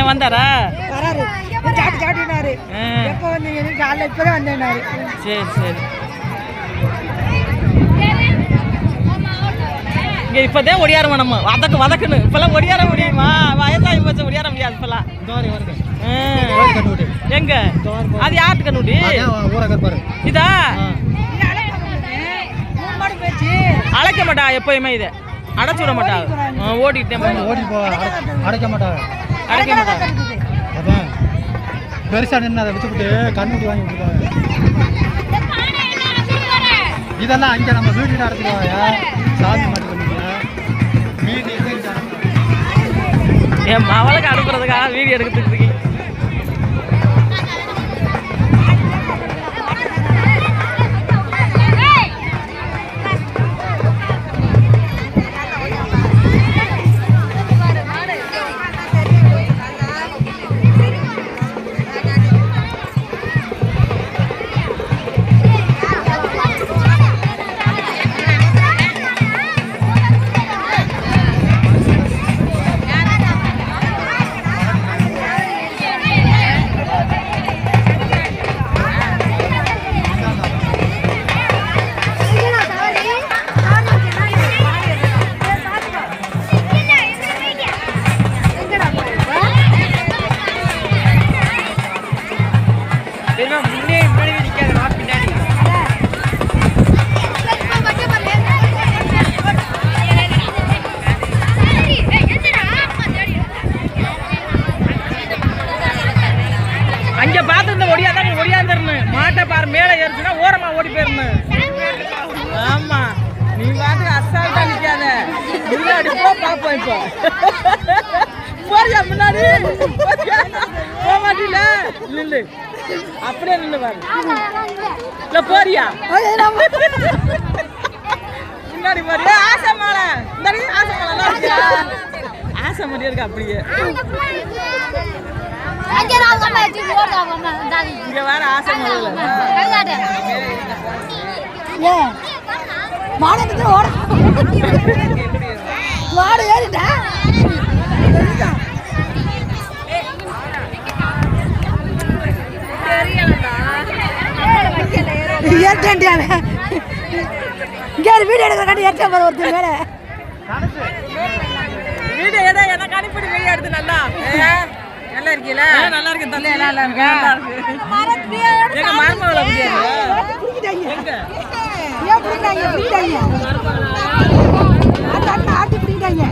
வந்தாரா? சரி சரி. இங்க இப்பதான் ஒடியாரம் நம்ம வதக்கணும். இப்பெல்லாம் ஒடியார முடியுமா? வயசாகி போச்சு, ஒடியார முடியாது இப்பெல்லாம். எங்க அது யாருக்கு கண்ணுட்டி? இதா அழைக்க மாட்டா, எப்பயுமே இதை அடைச்சு விட மாட்டா. ஓடிட்டே அடைக்க மாட்டா. அதான் பெருசா நின்று அதை வச்சுக்கிட்டு கண்ணுட்டி வாங்கி கொடுத்தாங்க. இதெல்லாம் அங்கே நம்ம வீட்டு நடத்துக்குவாங்க. சாமி மாட்டு மீதி என் மவளுக்கு அனுப்புறதுக்காக வீடியோ எடுக்கிறதுக்கு. அங்க பார்த்து ஒடியாதான் ஒடியாந்துடணும். மாட்டை பாரு மேலே ஏறிச்சுன்னா ஓரமா ஓடி போயிடணும். ஆமா, நீ பாட்டு அசால்ட்டா நிக்காத, முன்னாடி பாப்போம். இப்போ போறியா? முன்னாடி போக மாட்டீல, நில்லு, அப்படியே நின்று பாரு. இல்ல போறியா? முன்னாடி போறியா? ஆசை மாலை, ஆசை மாலை இருக்கியா? ஆசை மாதிரியே இருக்கு அப்படியே. இங்க வேற ஆசை வீடு எடுக்கிற ஒருத்தர் மேல வீடு எனக்கு அனுப்பிட்டு வெளியே எடுத்து நல்லா நல்லா இருக்கீங்களா? நல்லா இருக்கு தம்பி, நல்லா இருக்கு. எங்க மருமகளை முடியாது எங்க ஏன் பிடிக்காங்க?